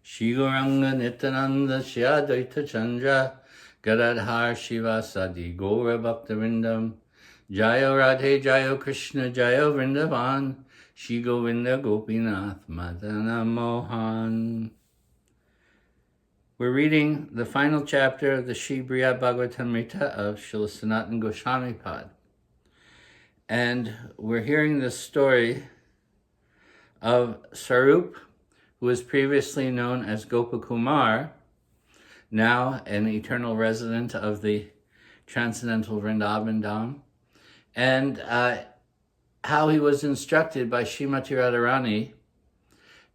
Shri Gauranga Nityananda Shri Advaita Chandra Gadadhar Shiva Sadi Gaura Bhaktivinoda Jayo Radhe Jayo Krishna Jayo Vrindavan Shri Govinda Gopinath Madana Mohan. We're reading the final chapter of the Sri Brihat Bhagavatamrta of Srila Sanatan Goswami Pad. And we're hearing the story of Sarup, who was previously known as Gopakumar, now an eternal resident of the transcendental Vrindavan Dham, and how he was instructed by Srimati Radharani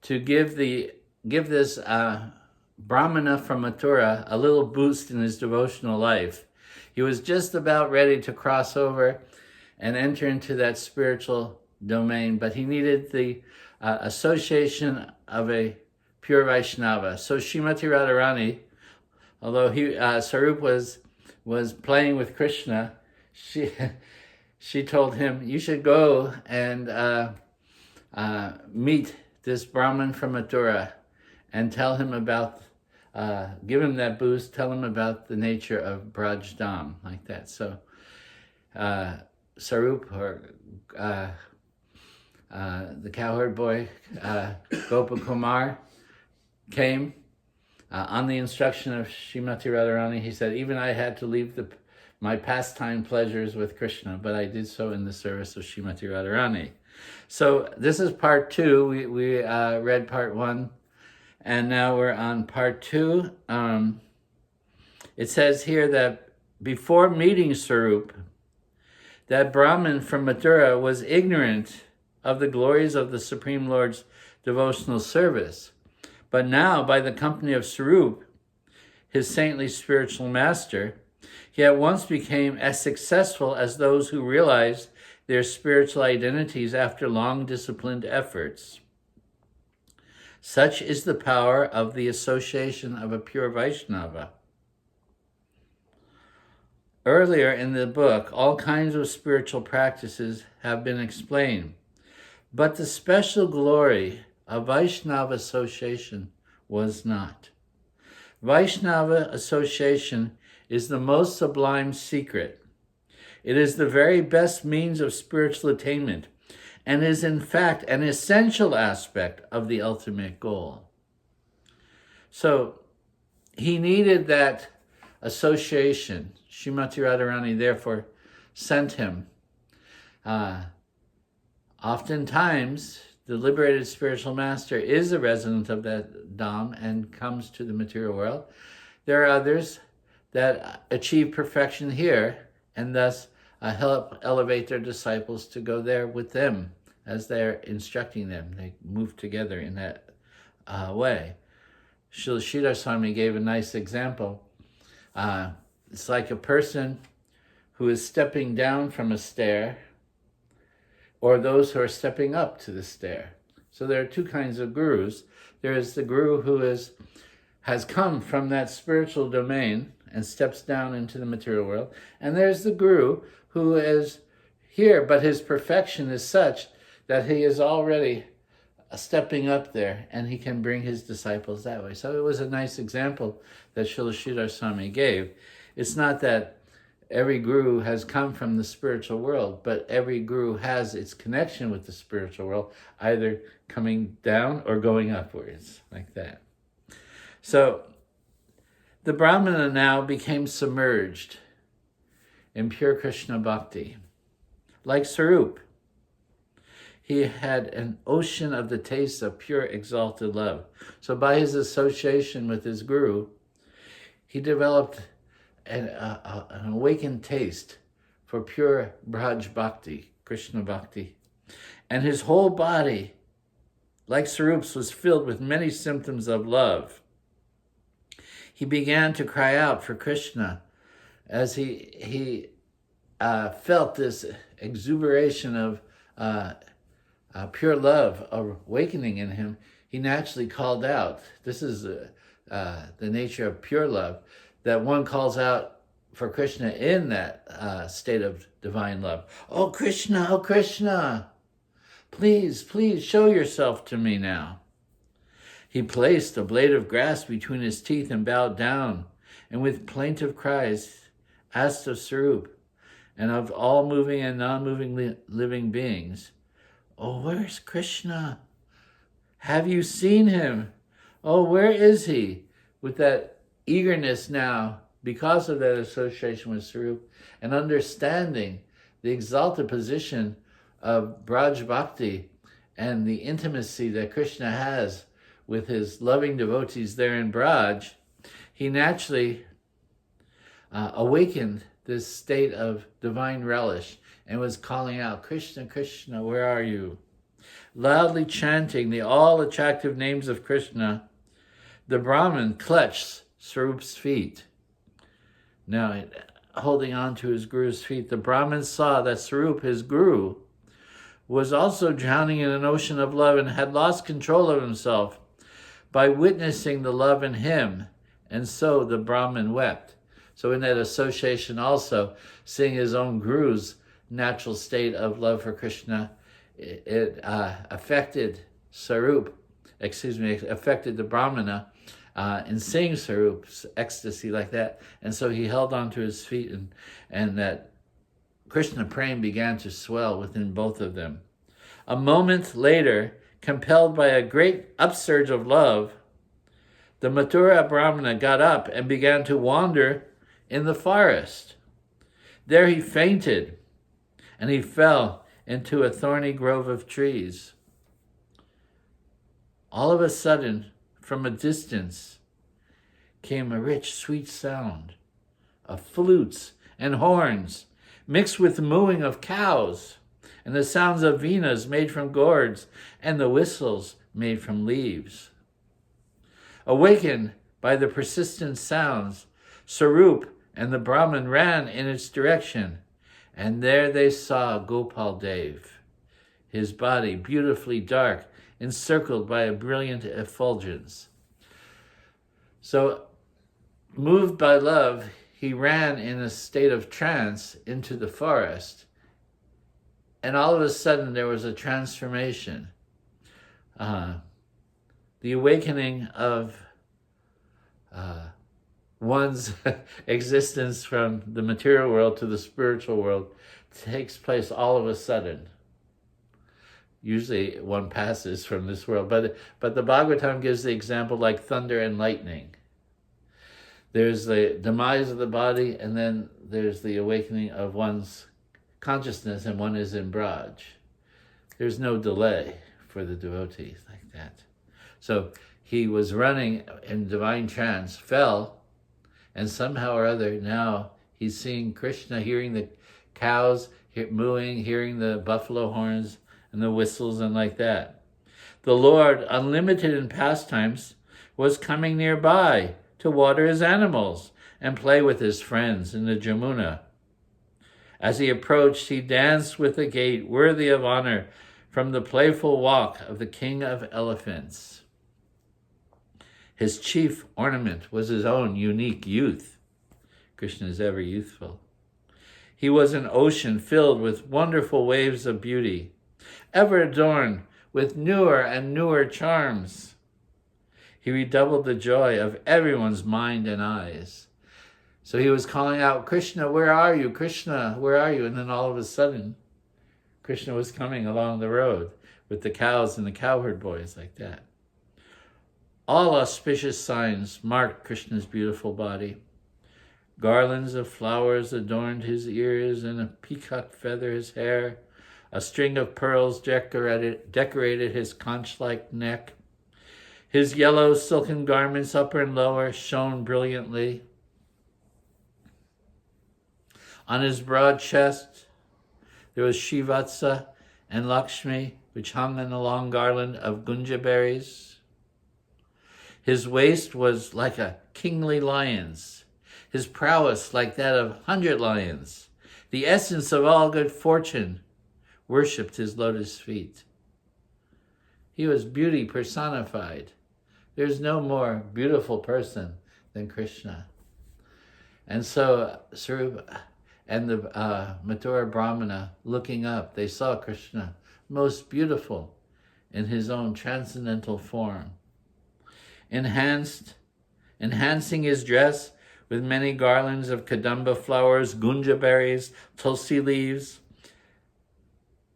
to give this Brahmana from Mathura a little boost in his devotional life. He was just about ready to cross over and enter into that spiritual domain, but he needed the association of a pure Vaishnava. So Srimati Radharani, although Sarup was playing with Krishna, she told him, you should go and meet this Brahman from Mathura and tell him about, give him that boost, tell him about the nature of Braj Dham, like that. So Sarup, or the cowherd boy, Gopakumar, came on the instruction of Srimati Radharani. He said, even I had to leave my pastime pleasures with Krishna, but I did so in the service of Srimati Radharani. So this is part 2. We read part 1, and now we're on part 2. It says here that before meeting Sarup, that Brahmin from Mathura was ignorant of the glories of the Supreme Lord's devotional service. But now, by the company of Sarup, his saintly spiritual master, he at once became as successful as those who realized their spiritual identities after long disciplined efforts. Such is the power of the association of a pure Vaishnava. Earlier in the book, all kinds of spiritual practices have been explained, but the special glory of Vaishnava association was not. Vaishnava association is the most sublime secret. It is the very best means of spiritual attainment and is in fact an essential aspect of the ultimate goal. So he needed that association. Srimati Radharani therefore sent him. Oftentimes, the liberated spiritual master is a resident of that Dham and comes to the material world. There are others that achieve perfection here and thus help elevate their disciples to go there with them as they're instructing them. They move together in that way. Srila Sridhar Swami gave a nice example. It's like a person who is stepping down from a stair, or those who are stepping up to the stair. So there are two kinds of gurus. There is the guru who has come from that spiritual domain and steps down into the material world. And there's the guru who is here, but his perfection is such that he is already stepping up there and he can bring his disciples that way. So it was a nice example that Srila Sridhar Swami gave. It's not that every guru has come from the spiritual world, but every guru has its connection with the spiritual world, either coming down or going upwards, like that. So the Brahmana now became submerged in pure Krishna bhakti. Like Sarup, he had an ocean of the taste of pure exalted love. So by his association with his guru, he developed an awakened taste for pure Braj Bhakti, Krishna Bhakti. And his whole body, like Sarup's, was filled with many symptoms of love. He began to cry out for Krishna as he felt this exuberation of pure love awakening in him. He naturally called out. This is the nature of pure love, that one calls out for Krishna in that state of divine love. Oh Krishna, please show yourself to me now. He placed a blade of grass between his teeth and bowed down, and with plaintive cries asked of Sarup and of all moving and non-moving living beings, "Oh, where's Krishna? Have you seen him? Oh, where is he?" With that eagerness now, because of that association with Sarup, and understanding the exalted position of Braj Bhakti and the intimacy that Krishna has with his loving devotees there in Braj, he naturally awakened this state of divine relish and was calling out, "Krishna, Krishna, where are you?" Loudly chanting the all-attractive names of Krishna, the Brahmin clutched Sarup's feet. Now, holding on to his guru's feet, the Brahmin saw that Sarup, his guru, was also drowning in an ocean of love and had lost control of himself by witnessing the love in him, and so the Brahmin wept. So in that association also, seeing his own guru's natural state of love for Krishna, it affected affected the Brahmana in seeing Sarup's ecstasy like that. And so he held on to his feet, and that Krishna prema began to swell within both of them. A moment later, compelled by a great upsurge of love, the Mathura Brahmana got up and began to wander in the forest. There he fainted, and he fell into a thorny grove of trees. All of a sudden, from a distance, came a rich, sweet sound of flutes and horns, mixed with the mooing of cows, and the sounds of venas made from gourds, and the whistles made from leaves. Awakened by the persistent sounds, Sarup and the Brahmin ran in its direction, and there they saw Gopal Dev, his body beautifully dark, encircled by a brilliant effulgence. So, moved by love, he ran in a state of trance into the forest, and all of a sudden there was a transformation. The awakening of one's existence from the material world to the spiritual world takes place all of a sudden. Usually one passes from this world, but the Bhagavatam gives the example like thunder and lightning. There's the demise of the body, and then there's the awakening of one's consciousness, and one is in Braj. There's no delay for the devotees like that. So he was running in divine trance, fell, and somehow or other now he's seeing Krishna, hearing the cows mooing, hearing the buffalo horns and the whistles and like that. The Lord, unlimited in pastimes, was coming nearby to water his animals and play with his friends in the Jamuna. As he approached, he danced with a gait worthy of honor from the playful walk of the king of elephants. His chief ornament was his own unique youth. Krishna is ever youthful. He was an ocean filled with wonderful waves of beauty, ever adorned with newer and newer charms. He redoubled the joy of everyone's mind and eyes. So he was calling out, "Krishna, where are you? Krishna, where are you?" And then all of a sudden, Krishna was coming along the road with the cows and the cowherd boys like that. All auspicious signs marked Krishna's beautiful body. Garlands of flowers adorned his ears, and a peacock feather his hair. A string of pearls decorated his conch-like neck. His yellow silken garments, upper and lower, shone brilliantly. On his broad chest, there was Shivatsa and Lakshmi, which hung in a long garland of gunja berries. His waist was like a kingly lion's, his prowess like that of 100 lions. The essence of all good fortune worshipped his lotus feet. He was beauty personified. There's no more beautiful person than Krishna. And so Sarup and the Mathura Brahmana, looking up, they saw Krishna most beautiful in his own transcendental form. enhancing his dress with many garlands of kadamba flowers, gunja berries, tulsi leaves.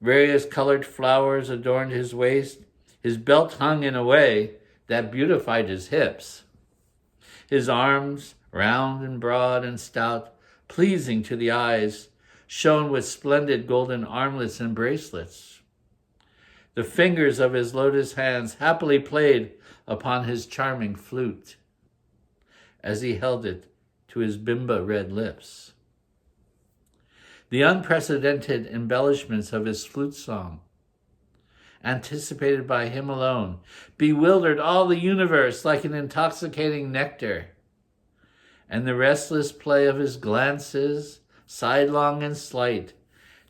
Various colored flowers adorned his waist. His belt hung in a way that beautified his hips. His arms, round and broad and stout, pleasing to the eyes, shone with splendid golden armlets and bracelets. The fingers of his lotus hands happily played upon his charming flute as he held it to his bimba red lips. The unprecedented embellishments of his flute song, anticipated by him alone, bewildered all the universe like an intoxicating nectar. And the restless play of his glances, sidelong and slight,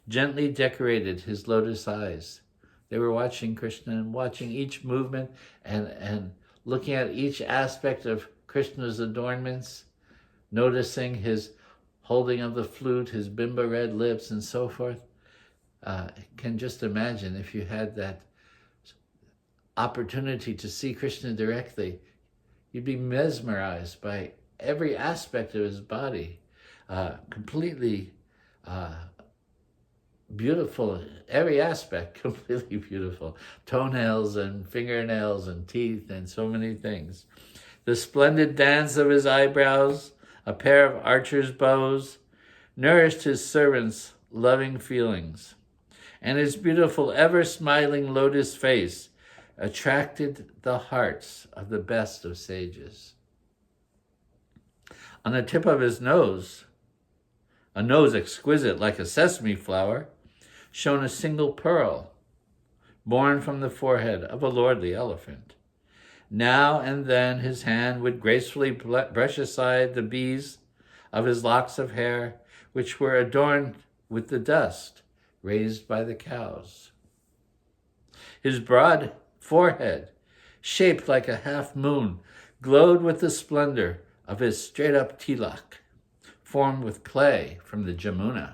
gently decorated his lotus eyes. They were watching Krishna and watching each movement and looking at each aspect of Krishna's adornments, noticing his holding of the flute, his bimba red lips, and so forth. Can just imagine if you had that opportunity to see Krishna directly, you'd be mesmerized by every aspect of his body, completely beautiful, every aspect completely beautiful. Toenails and fingernails and teeth and so many things. The splendid dance of his eyebrows, a pair of archer's bows, nourished his servants' loving feelings. And his beautiful, ever-smiling lotus face attracted the hearts of the best of sages. On the tip of his nose, a nose exquisite like a sesame flower, shone a single pearl, born from the forehead of a lordly elephant. Now and then his hand would gracefully brush aside the bees of his locks of hair, which were adorned with the dust raised by the cows. His broad forehead, shaped like a half moon, glowed with the splendor of his straight-up tilak, formed with clay from the Jamuna.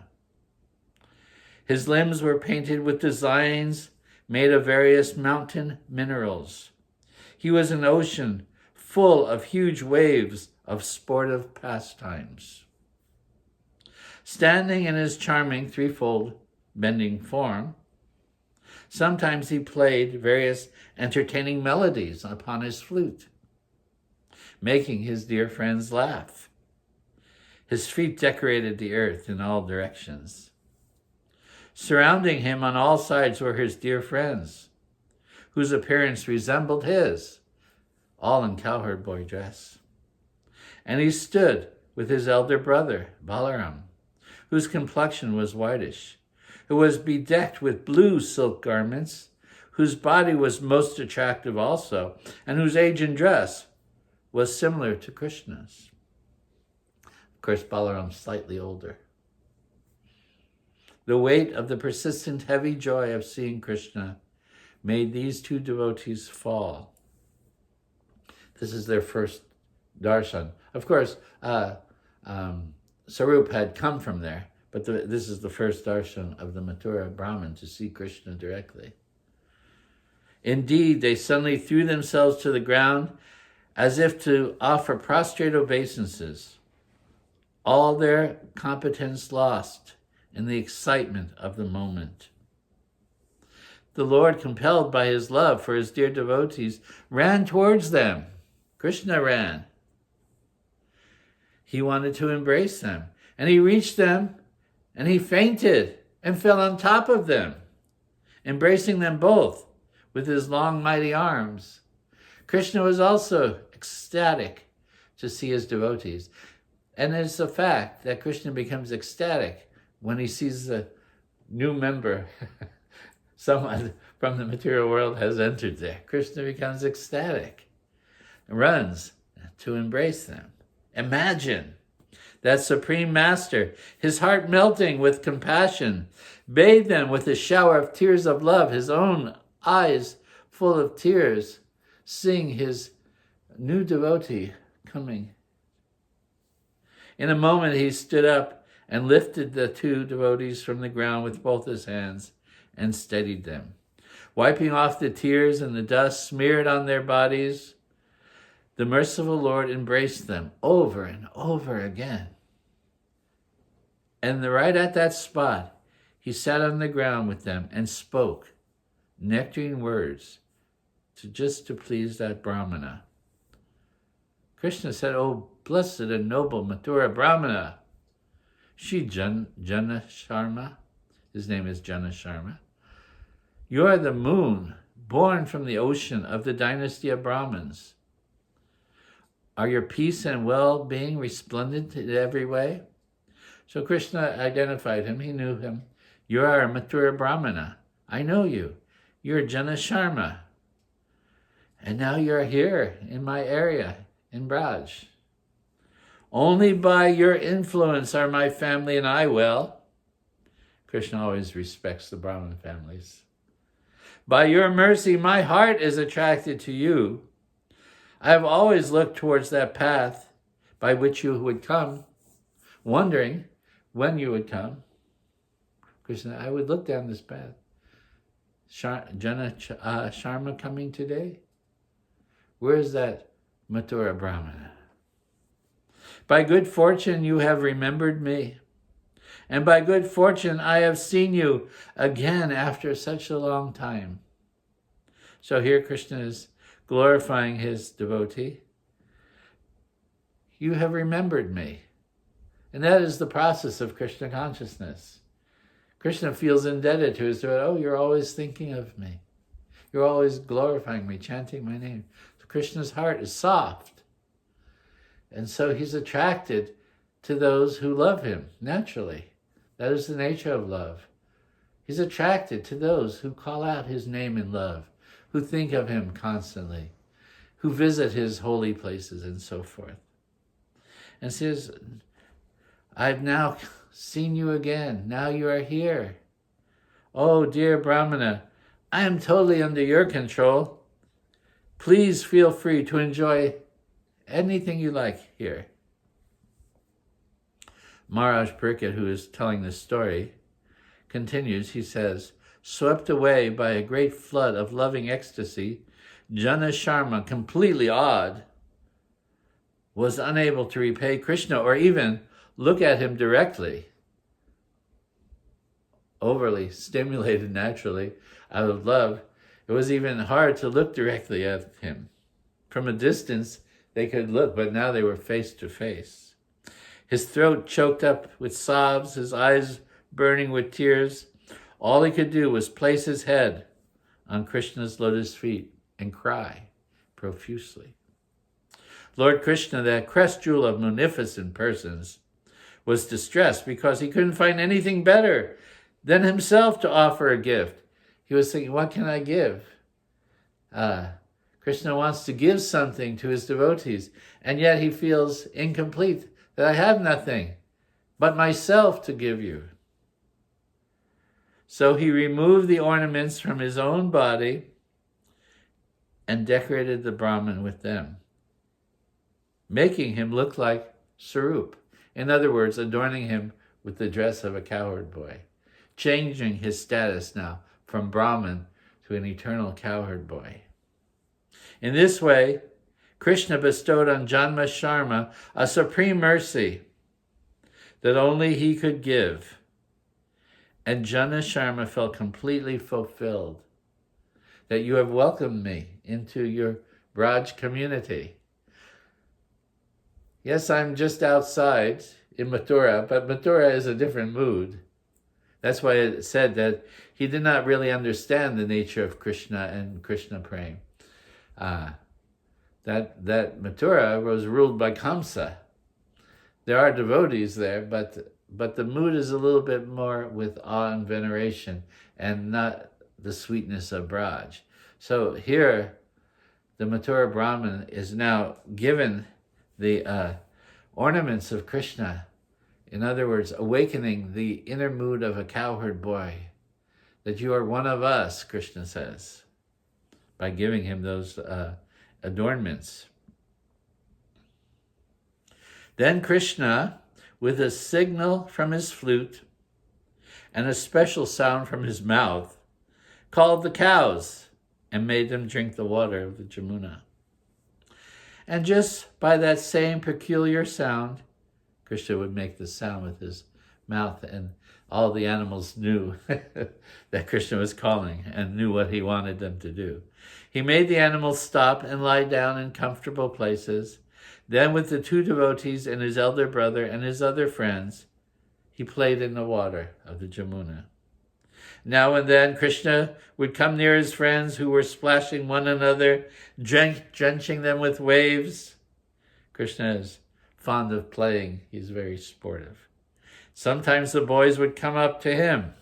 His limbs were painted with designs made of various mountain minerals. He was an ocean full of huge waves of sportive pastimes. Standing in his charming threefold bending form, sometimes he played various entertaining melodies upon his flute, making his dear friends laugh. His feet decorated the earth in all directions. Surrounding him on all sides were his dear friends, whose appearance resembled his, all in cowherd boy dress. And he stood with his elder brother, Balaram, whose complexion was whitish, who was bedecked with blue silk garments, whose body was most attractive also, and whose age and dress was similar to Krishna's. Of course, Balaram's slightly older. The weight of the persistent heavy joy of seeing Krishna made these two devotees fall. This is their first darshan. Of course, Sarup had come from there, but this is the first darshan of the Mathura Brahmin to see Krishna directly. Indeed, they suddenly threw themselves to the ground as if to offer prostrate obeisances, all their competence lost in the excitement of the moment. The Lord, compelled by his love for his dear devotees, ran towards them. Krishna ran. He wanted to embrace them, and he reached them, and he fainted and fell on top of them, embracing them both with his long, mighty arms. Krishna was also ecstatic to see his devotees. And it's a fact that Krishna becomes ecstatic when he sees a new member, someone from the material world has entered there. Krishna becomes ecstatic, runs to embrace them. Imagine that Supreme Master, his heart melting with compassion, bathed them with a shower of tears of love, his own eyes full of tears, seeing his new devotee coming. In a moment he stood up and lifted the two devotees from the ground with both his hands and steadied them. Wiping off the tears and the dust smeared on their bodies, The merciful Lord embraced them over and over again. And right at that spot, he sat on the ground with them and spoke nectarine words just to please that Brahmana. Krishna said, "Oh, blessed and noble Mathura Brahmana, Shri Jana Sharma," his name is Jana Sharma, "you are the moon born from the ocean of the dynasty of Brahmins. Are your peace and well-being resplendent in every way?" So Krishna identified him. He knew him. "You are a Mathura Brahmana. I know you. You're Jana Sharma. And now you're here in my area, in Braj. Only by your influence are my family and I well." Krishna always respects the Brahmin families. "By your mercy, my heart is attracted to you. I have always looked towards that path by which you would come, wondering when you would come." Krishna, I would look down this path. Jana Sharma coming today? Where is that Mathura Brahmana? "By good fortune you have remembered me, and by good fortune I have seen you again after such a long time." So here Krishna is glorifying his devotee. You have remembered me. And that is the process of Krishna consciousness. Krishna feels indebted to his devotee. Oh, you're always thinking of me. You're always glorifying me, chanting my name. So Krishna's heart is soft. And so he's attracted to those who love him, naturally. That is the nature of love. He's attracted to those who call out his name in love, who think of him constantly, who visit his holy places and so forth. And says, I've now seen you again. Now you are here. Oh, dear Brahmana, I am totally under your control. Please feel free to enjoy anything you like here. Maharaj Brihat, who is telling this story, continues. He says, swept away by a great flood of loving ecstasy, Jana Sharma, completely awed, was unable to repay Krishna or even look at him directly. Overly stimulated naturally out of love, it was even hard to look directly at him. From a distance, they could look, but now they were face to face. His throat choked up with sobs, his eyes burning with tears. All he could do was place his head on Krishna's lotus feet and cry profusely. Lord Krishna, that crest jewel of munificent persons, was distressed because he couldn't find anything better than himself to offer a gift. He was thinking, what can I give? Krishna wants to give something to his devotees, and yet he feels incomplete, that I have nothing but myself to give you. So he removed the ornaments from his own body and decorated the Brahman with them, making him look like Sarup. In other words, adorning him with the dress of a cowherd boy, changing his status now from Brahman to an eternal cowherd boy. In this way, Krishna bestowed on Jana Sharma a supreme mercy that only he could give. And Jana Sharma felt completely fulfilled that you have welcomed me into your Braj community. Yes, I'm just outside in Mathura, but Mathura is a different mood. That's why it said that he did not really understand the nature of Krishna and Krishna praying. That Mathura was ruled by Kamsa. There are devotees there, but the mood is a little bit more with awe and veneration and not the sweetness of Braj. So here, the Mathura Brahman is now given the ornaments of Krishna. In other words, awakening the inner mood of a cowherd boy, that you are one of us, Krishna says, by giving him those adornments. Then Krishna, with a signal from his flute and a special sound from his mouth, called the cows and made them drink the water of the Jamuna. And just by that same peculiar sound, Krishna would make the sound with his mouth, and all the animals knew that Krishna was calling and knew what he wanted them to do. He made the animals stop and lie down in comfortable places. Then with the two devotees and his elder brother and his other friends, he played in the water of the Jamuna. Now and then Krishna would come near his friends who were splashing one another, drenching them with waves. Krishna is fond of playing. He's very sportive. Sometimes the boys would come up to him,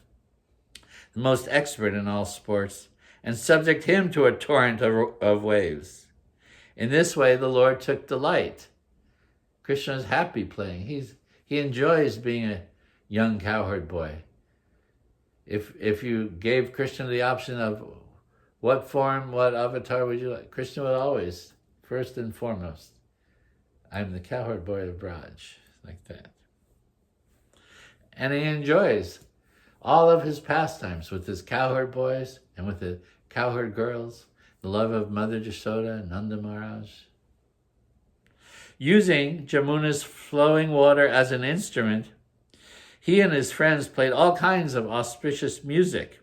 the most expert in all sports, and subject him to a torrent of waves. In this way, the Lord took delight. Krishna is happy playing. He enjoys being a young cowherd boy. If you gave Krishna the option of what form, what avatar would you like, Krishna would always, first and foremost, I'm the cowherd boy of Braj, like that. And he enjoys all of his pastimes with his cowherd boys and with the cowherd girls, the love of Mother Jashoda and Nanda Maharaj. Using Jamuna's flowing water as an instrument, he and his friends played all kinds of auspicious music.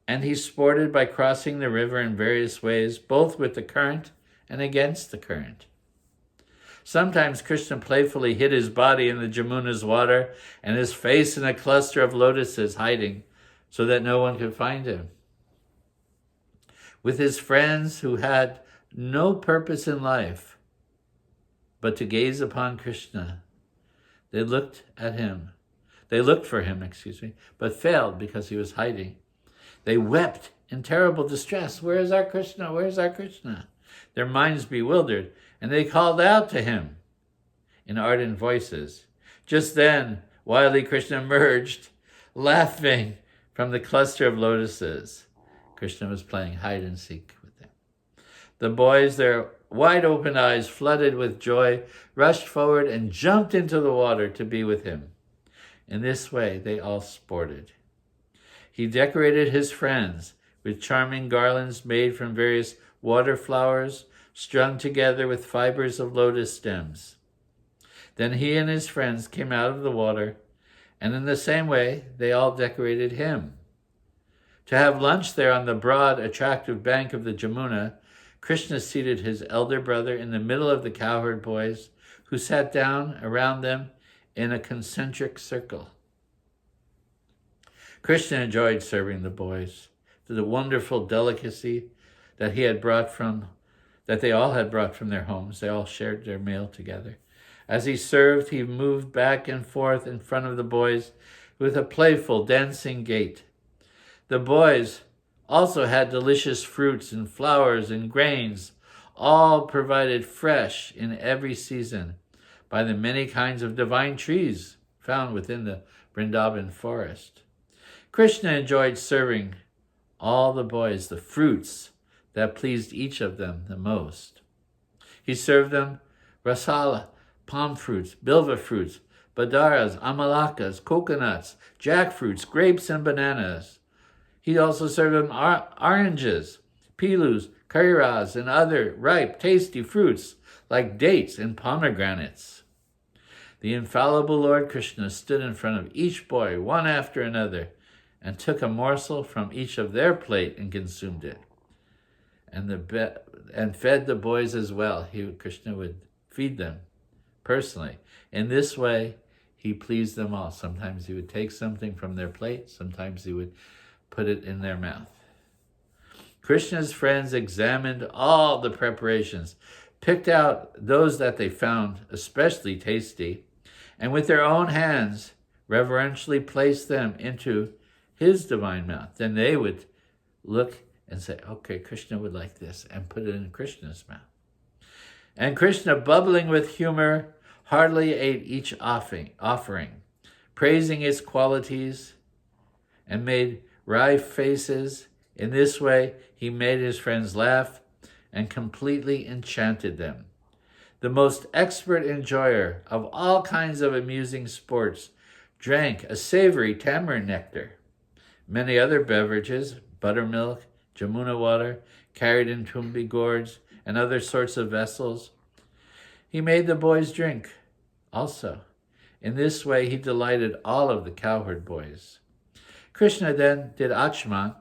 And he sported by crossing the river in various ways, both with the current and against the current. Sometimes Krishna playfully hid his body in the Jamuna's water and his face in a cluster of lotuses, hiding so that no one could find him. With his friends who had no purpose in life but to gaze upon Krishna, they looked for him, but failed because he was hiding. They wept in terrible distress. Where is our Krishna? Where is our Krishna? Their minds bewildered, and they called out to him in ardent voices. Just then, wily Krishna emerged, laughing from the cluster of lotuses. Krishna was playing hide and seek with them. The boys, their wide-open eyes flooded with joy, rushed forward and jumped into the water to be with him. In this way, they all sported. He decorated his friends with charming garlands made from various water flowers, strung together with fibers of lotus stems. Then he and his friends came out of the water, and in the same way, they all decorated him. To have lunch there on the broad, attractive bank of the Jamuna, Krishna seated his elder brother in the middle of the cowherd boys, who sat down around them in a concentric circle. Krishna enjoyed serving the boys, the wonderful delicacy that they all had brought from their homes. They all shared their meal together. As he served, he moved back and forth in front of the boys with a playful, dancing gait. The boys also had delicious fruits and flowers and grains, all provided fresh in every season by the many kinds of divine trees found within the Vrindavan forest. Krishna enjoyed serving all the boys the fruits that pleased each of them the most. He served them rasala, palm fruits, bilva fruits, badaras, amalakas, coconuts, jackfruits, grapes, and bananas. He also served them oranges, pilus, kairas, and other ripe, tasty fruits like dates and pomegranates. The infallible Lord Krishna stood in front of each boy, one after another, and took a morsel from each of their plate and consumed it. And fed the boys as well. Krishna would feed them personally. In this way, he pleased them all. Sometimes he would take something from their plate. Sometimes he would put it in their mouth. Krishna's friends examined all the preparations, picked out those that they found especially tasty, and with their own hands reverentially placed them into his divine mouth. Then they would look and say, okay, Krishna would like this, and put it in Krishna's mouth. And Krishna, bubbling with humor, heartily ate each offering, praising its qualities, and made wry faces. In this way, he made his friends laugh and completely enchanted them. The most expert enjoyer of all kinds of amusing sports drank a savory tamarind nectar. Many other beverages, buttermilk, Jamuna water, carried in tumbi gourds, and other sorts of vessels. He made the boys drink also. In this way, he delighted all of the cowherd boys. Krishna then did achman,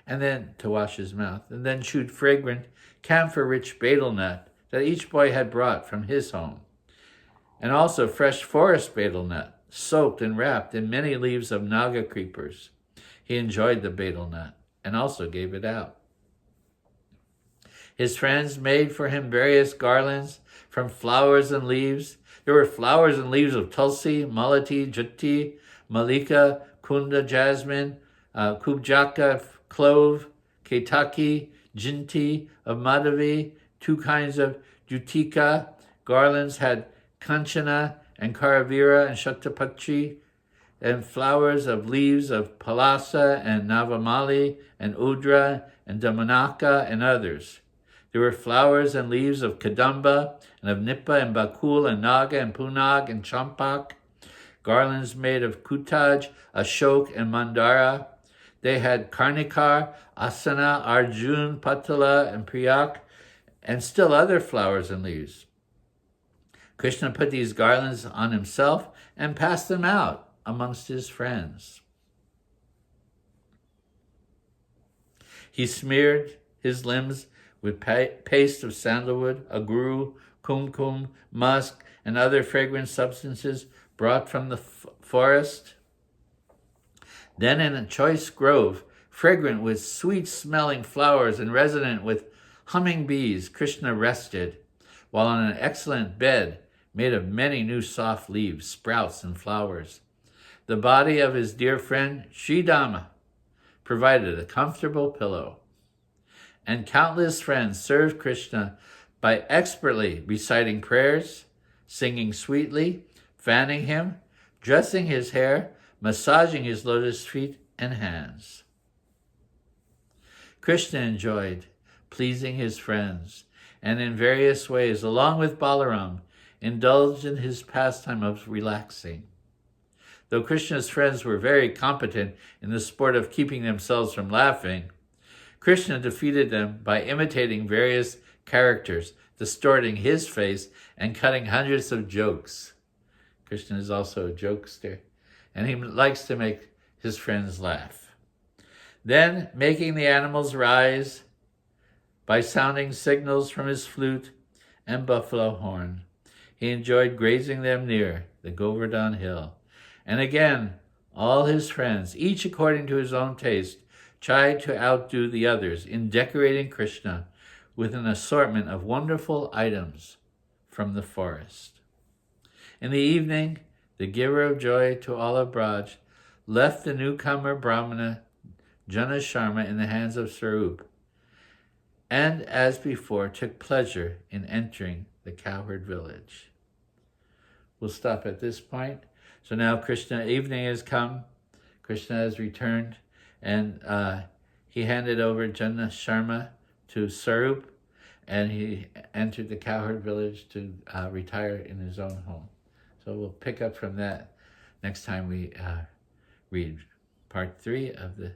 and then to wash his mouth, and then chewed fragrant, camphor-rich betel nut that each boy had brought from his home, and also fresh forest betel nut, soaked and wrapped in many leaves of naga creepers. He enjoyed the betel nut, and also gave it out. His friends made for him various garlands from flowers and leaves. There were flowers and leaves of tulsi, malati, jati, malika, kunda, jasmine, kubjaka, clove, ketaki, jinti, of madhavi, 2 kinds of jutika. Garlands had kanchana and karavira and shatapachi, and flowers of leaves of palasa and navamali and udra and damanaka and others. There were flowers and leaves of kadamba and of nipa and bakul and naga and punag and champak. Garlands made of kutaj, ashok, and mandara. They had karnikar, asana, arjun, patala, and priyak, and still other flowers and leaves. Krishna put these garlands on himself and passed them out amongst his friends. He smeared his limbs with paste of sandalwood, aguru, kumkum, musk, and other fragrant substances brought from the forest. Then in a choice grove, fragrant with sweet-smelling flowers and resonant with humming bees, Krishna rested, while on an excellent bed made of many new soft leaves, sprouts, and flowers. The body of his dear friend, Sridama, provided a comfortable pillow. And countless friends served Krishna by expertly reciting prayers, singing sweetly, fanning him, dressing his hair, massaging his lotus feet and hands. Krishna enjoyed pleasing his friends, and in various ways, along with Balaram, indulged in his pastime of relaxing. Though Krishna's friends were very competent in the sport of keeping themselves from laughing, Krishna defeated them by imitating various characters, distorting his face, and cutting hundreds of jokes. Krishna is also a jokester, and he likes to make his friends laugh. Then, making the animals rise by sounding signals from his flute and buffalo horn, he enjoyed grazing them near the Govardhan hill. And again, all his friends, each according to his own taste, tried to outdo the others in decorating Krishna with an assortment of wonderful items from the forest. In the evening, the giver of joy to all of Braj left the newcomer Brahmana Janasharma in the hands of Sarup, and as before took pleasure in entering the cowherd village. We'll stop at this point. So now Krishna, evening has come, Krishna has returned, and he handed over Janasharma to Sarup, and he entered the cowherd village to retire in his own home. So we'll pick up from that next time we read part 3 of the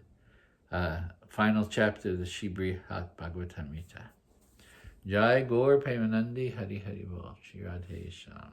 final chapter of the Brihat Bhagavatamrta. Jai Gaur Premanandi Hari Hari Bol Shri Radhe Shyam.